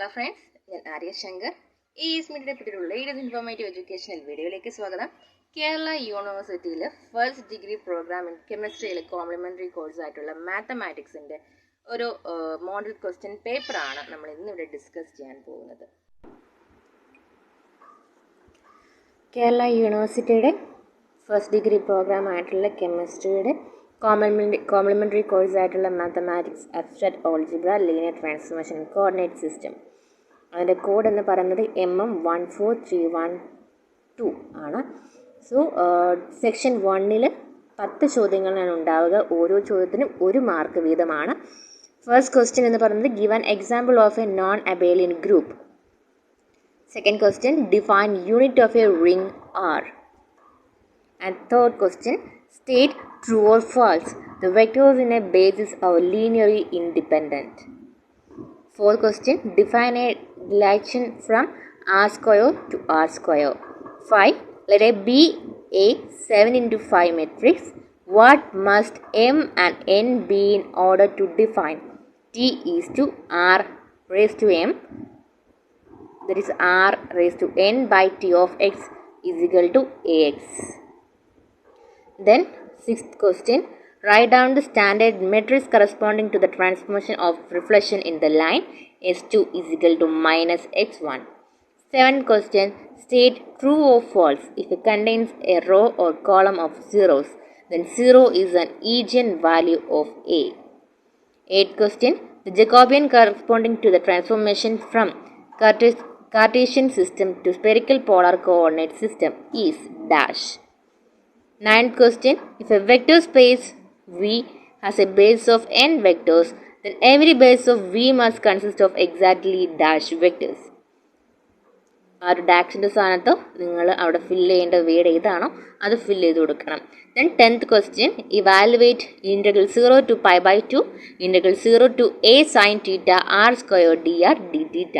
Hello friends, ഞാൻ Arya Shankar. ES മീഡിയയുടെ പറ്റിയുള്ള ലേറ്റസ്റ്റ് ഇൻഫോർമേറ്റീവ് എഡ്യൂക്കേഷണൽ വീഡിയോയിലേക്ക് സ്വാഗതം. കേരള യൂണിവേഴ്സിറ്റിയിൽ ഫസ്റ്റ് ഡിഗ്രി പ്രോഗ്രാം ഇൻ കെമിസ്ട്രിയിലെ കോംപ്ലിമെൻ്ററി കോഴ്സായിട്ടുള്ള മാത്തമാറ്റിക്സിൻ്റെ ഒരു മോഡൽ ക്വസ്റ്റ്യൻ പേപ്പറാണ് നമ്മൾ ഇന്നിവിടെ ഡിസ്കസ് ചെയ്യാൻ പോകുന്നത്. കേരള യൂണിവേഴ്സിറ്റിയുടെ ഫസ്റ്റ് ഡിഗ്രി പ്രോഗ്രാം ആയിട്ടുള്ള കെമിസ്ട്രിയുടെ കോംപ്ലിമെൻ്ററി കോഴ്സായിട്ടുള്ള mathematics, abstract algebra, linear transformation, coordinate system. അതിൻ്റെ കോഡ് എന്ന് പറയുന്നത് MM14312 ആണ്. സോ സെക്ഷൻ 1 10 ചോദ്യങ്ങളാണ് ഉണ്ടാവുക. ഓരോ ചോദ്യത്തിനും 1 മാർക്ക് വീതമാണ്. ഫസ്റ്റ് ക്വസ്റ്റ്യൻ എന്ന് പറയുന്നത് given example of a non abelian group. Second question define unit of a ring R. And third question, state true or false the vectors in a basis are linearly independent. Fourth question, define a relation from R square to R square. 5. Let A be a 7x5 matrix. What must M and N be in order to define T is to R raised to M, that is R raised to N by T of X is equal to AX. Then 6th question, write down the standard matrix corresponding to the transformation of reflection in the line S2 is equal to minus x1. 7th question, state true or false if it contains a row or column of zeros, then 0 is an eigenvalue of A. 8th question, the Jacobian corresponding to the transformation from Cartesian system to spherical polar coordinate system is dash. 9th question, if a vector space V has a base of n vectors, then every base of V must consist of exactly dash vectors. ആ ഒരു ഡാഷിൻ്റെ സ്ഥാനത്ത് നിങ്ങൾ അവിടെ fill ചെയ്യേണ്ട word ഏതാണോ അത് fill ചെയ്ത് കൊടുക്കണം. Then 10th question, evaluate integral 0 to π/2 integral 0 to a sin θ r square dr dθ.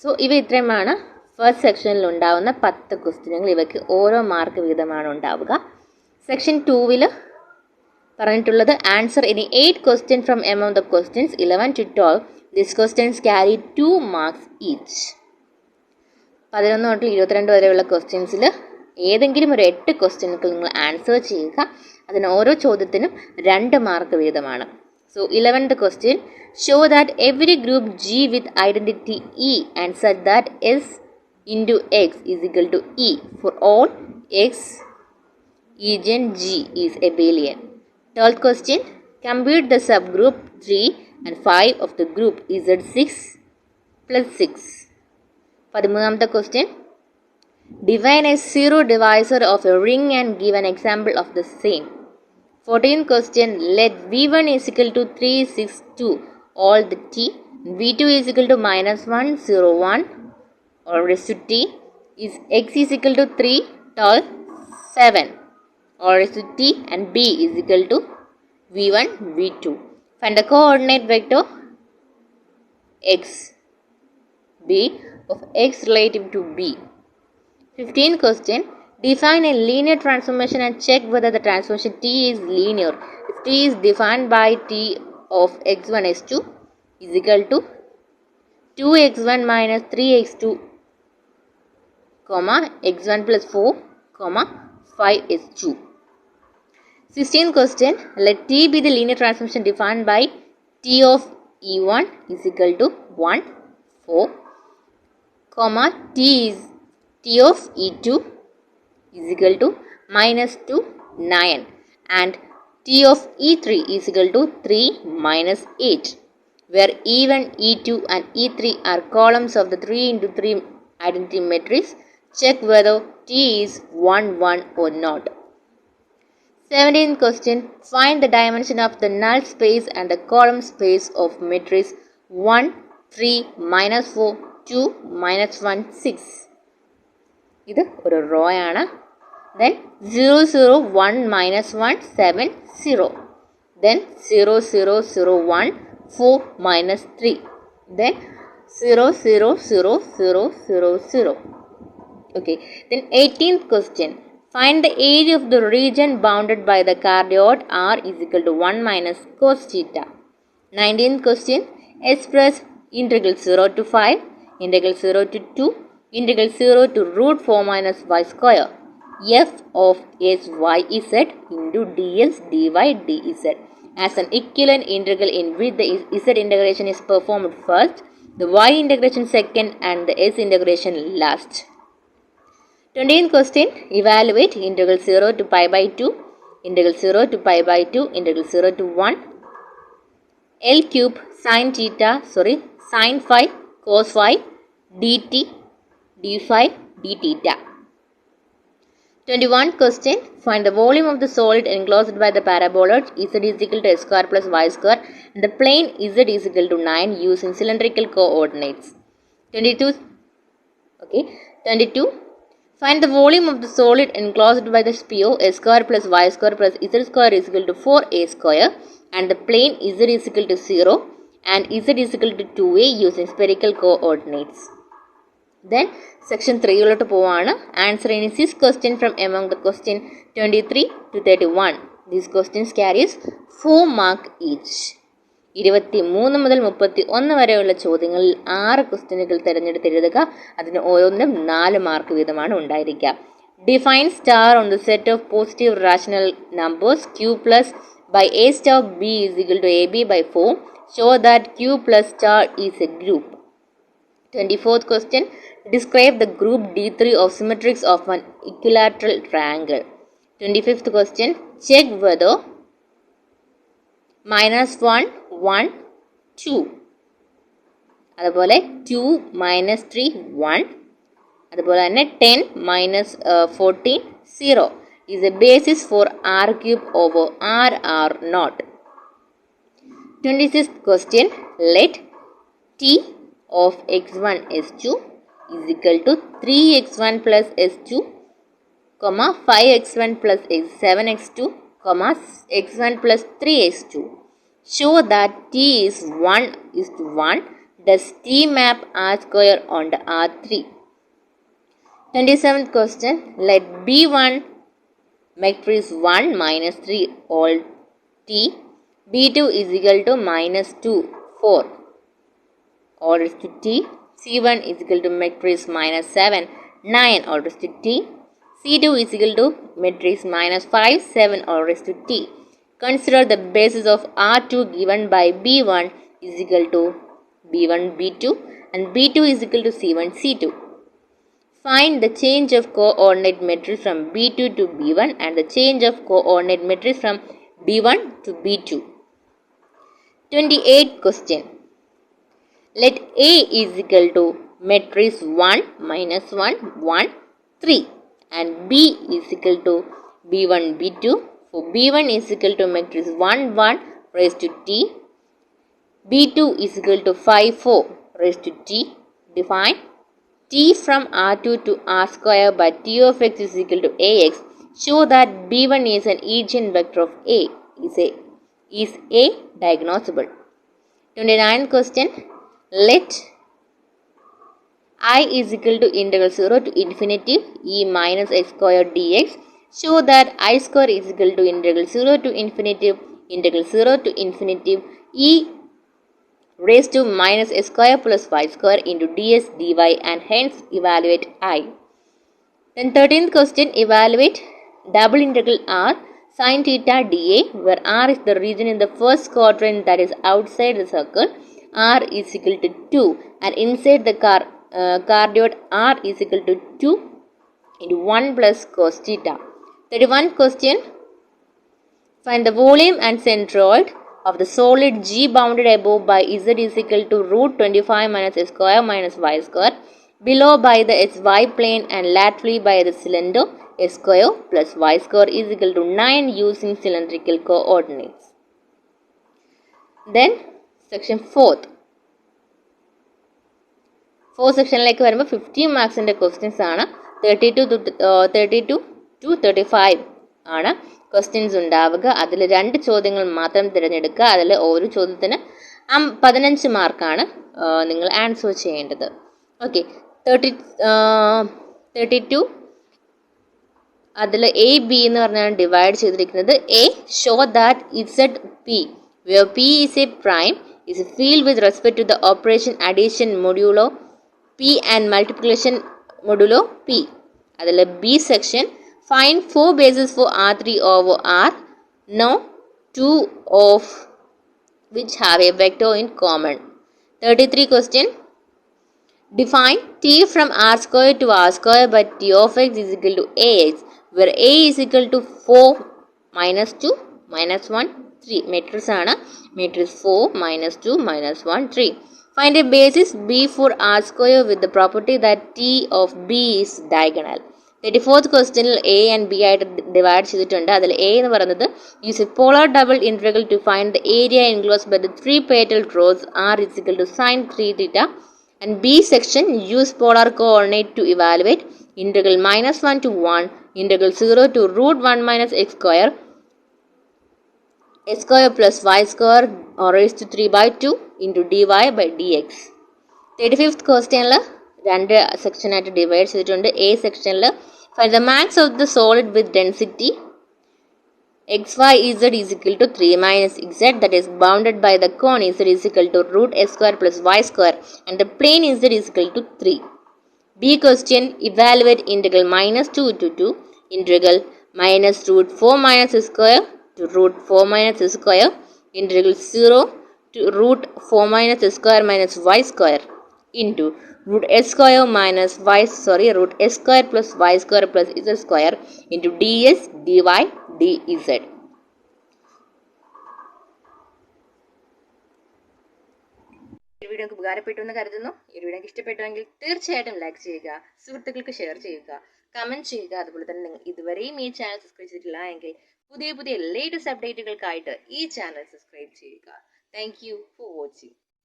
So ഇവ ഇത്രയുമാണ് ഫസ്റ്റ് സെക്ഷനിൽ ഉണ്ടാവുന്ന 10 ക്വസ്റ്റ്യനുകൾ. ഇവയ്ക്ക് ഓരോ മാർക്ക് വീതമാണ് ഉണ്ടാവുക. സെക്ഷൻ 2 പറഞ്ഞിട്ടുള്ളത് ആൻസർ ഇനി 8 question from among the questions 11 to 12. This questions carry 2 marks each. 11 തൊട്ട് 22 വരെയുള്ള ക്വസ്റ്റ്യൻസിൽ ഏതെങ്കിലും ഒരു 8 ക്വസ്റ്റ്യനുകൾ നിങ്ങൾ ആൻസർ ചെയ്യുക. അതിന് ഓരോ ചോദ്യത്തിനും 2 മാർക്ക് വീതമാണ്. So 11th question, show that every group G with identity E and such that S into X is equal to E for all X eigen G is abelian. 12th question, compute the subgroup 3 and 5 of the group Z6 plus 6. 13th question, define a zero divisor of a ring and give an example of the same. 14th question, let V1 is equal to 3, 6, 2 all the T, V2 is equal to minus 1, 0, 1 all raised to T is X is equal to 3, tall 7 all raised to T, and B is equal to V1, V2. Find the coordinate vector X, B of X relative to B. 15th question, define a linear transformation and check whether the transformation T is linear if T is defined by T of x1 s2 is equal to 2x1 minus 3x2 x1 plus 4 5s2. 16th question, let T be the linear transformation defined by T of e1 is equal to 1 4 T is T of e2 is equal to minus 2 9 and T of E3 is equal to 3 minus 8, where E1, E2 and E3 are columns of the 3 into 3 identity matrix. Check whether T is 1 1 or not. 17th question, find the dimension of the null space and the column space of matrix 1 3 minus 4 2 minus 1 6. ഇത് ഒരു raw ആണ്. Then 0 0 1 minus 1 7 0. Then 0 0 0 1 4 minus 3. Then 0 0 0 0 0 0. Okay. Then 18th question, find the area of the region bounded by the cardioid R is equal to 1 minus cos theta. 19th question, express integral 0 to 5, integral 0 to 2, integral 0 to root 4 minus y square. F of s y z into ds dy dz as an equivalent integral in which the z integration is performed first, the y integration second and the s integration last. 20th question, evaluate integral 0 to pi by 2, integral 0 to pi by 2, integral 0 to 1, L cube sin phi cos phi dt d phi d theta. 21 question, find the volume of the solid enclosed by the parabola z is equal to s square plus y square and the plane z is equal to 9 using cylindrical coordinates. 22, find the volume of the solid enclosed by the sphere s square plus y square plus z square is equal to 4a square and the plane z is equal to 0 and z is equal to 2a using spherical coordinates. Then section 3 ഉള്ളോട്ട് പോവാണ്. Answer any 6 question from among the question 23 to 31. These questions carries 4 mark each. 23 മുതൽ 31 വരെയുള്ള ചോദ്യങ്ങളിൽ 6 ക്വസ്റ്റ്യനുകൾ തിരഞ്ഞെടുത്ത് എഴുതുക. അതിന് ഓരോന്നിനും 4 mark വീതമാണ് ഉണ്ടായിരിക്കുക. Define star on the set of positive rational numbers q plus by a star b is equal to ab by 4. Show that q plus star is a group. 24th question, describe the group D3 of symmetrics of an equilateral triangle. 25th question, check whether minus 1, 1, 2. അതുപോലെ 2 minus 3, 1. അതുപോലെ തന്നെ 10 minus 14, 0 is a basis for r cube over r naught. 26th question, let t of x1 s2 is equal to 3x1 plus s2, 5x1 plus 7x2, x1 plus 3x2. Show that t is 1 is to 1. Does t map r square onto r3? 27th question, let b1 matrix 1 minus 3 all t, b2 is equal to minus 2, 4 all raised to t, c1 is equal to matrix minus 7, 9 all raised to t, c2 is equal to matrix minus 5, 7 all raised to t. Consider the basis of r2 given by b1 is equal to b1 b2 and b2 is equal to c1 c2. Find the change of coordinate matrix from b2 to b1 and the change of coordinate matrix from b1 to b2. 28th question, let A is equal to matrix 1 minus 1, 1, 3 and B is equal to B1, B2. For B1 is equal to matrix 1, 1 raised to T. B2 is equal to 5, 4 raised to T. Define T from R2 to R square by T of x is equal to AX. Show that B1 is an eigenvector of A. Is A diagnosable? 29th question, let I is equal to integral 0 to infinity e minus x square dx. Show that I square is equal to integral 0 to infinity e raised to minus s square plus y square into ds dy and hence evaluate I. Then 13th question, evaluate double integral r sin theta dA where r is the region in the first quadrant that is outside the circle. R is equal to 2 and inside the cardioid R is equal to 2 into 1 plus cos theta. 31st question, find the volume and centroid of the solid G bounded above by Z is equal to root 25 minus S square minus Y square, below by the XY plane and laterally by the cylinder S square plus Y square is equal to 9 using cylindrical coordinates. Then section 4th സെക്ഷനിലേക്ക് വരുമ്പോൾ 50 മാർക്സിൻ്റെ questions ആണ്. 32 to 35 ആണ് questions ഉണ്ടാവുക. അതിൽ 2 ചോദ്യങ്ങൾ മാത്രം തിരഞ്ഞെടുക്കുക. അതിൽ ഓരോ ചോദ്യത്തിന് 15 മാർക്കാണ് നിങ്ങൾ ആൻസർ ചെയ്യേണ്ടത്. ഓക്കെ, 32 അതിൽ എ ബി എന്ന് പറഞ്ഞാണ് ഡിവൈഡ് ചെയ്തിരിക്കുന്നത്. A, show that Z P where P is a prime is a field with respect to the operation addition modulo P and multiplication modulo P. അതിൽ B section, find 4 bases for R3 over R. Now 2 of which have a vector in common. 33 question. Define T from R square to R square by T of x is equal to AX, where A is equal to 4 minus 2 minus 1 3. Matrix ആണ്. Matrix 4 minus 2 minus 1 3. Find a basis B for R square with the property that T of B is diagonal. 34th ക്വസ്റ്റ്യനിൽ A and B ആയിട്ട് divide ചെയ്തിട്ടുണ്ട്. അതിൽ A എന്ന് പറയുന്നത് use a polar double integral to find the area enclose by the 3 petaled rows R is equal to sin 3 theta. And B section, use polar coordinate to evaluate integral minus 1 to 1, integral 0 to root 1 minus x square plus y square raised to 3 by 2 into dy by dx. 35th question രണ്ട് സെക്ഷനായിട്ട് divide ചെയ്തിട്ടുണ്ട്. A സെക്ഷനിൽ find the mass of the solid with density xyz is equal to 3 minus z, that is bounded by the cone z is equal to root s square plus y square and the plane z is equal to 3. B question, evaluate integral minus 2 to 2, integral minus root 4 minus s square to root 4 minus s square, integral 0 to root 4 minus s square minus y square into root s square minus root s square plus y square plus z square into ds dy dz. ഈ video നിങ്ങൾക്ക് ഉപകാരപ്പെട്ടു എന്ന് കരുതുന്നു. ഈ video നിങ്ങൾക്ക് ഇഷ്ടപ്പെട്ടുവെങ്കിൽ തീർച്ചയായിട്ടും like ചെയ്യുക, സുഹൃത്തുക്കൾക്ക് ഷെയർ ചെയ്യുക, കമന്റ് ചെയ്യുക. അതുപോലെ തന്നെ നിങ്ങൾ ഇതുവരെയും ഈ ചാനൽ സബ്സ്ക്രൈബ് ചെയ്തിട്ടില്ല എങ്കിൽ പുതിയ ലേറ്റസ്റ്റ് അപ്ഡേറ്റുകൾക്കായിട്ട് ഈ ചാനൽ സബ്സ്ക്രൈബ് ചെയ്യുക. Thank you for watching.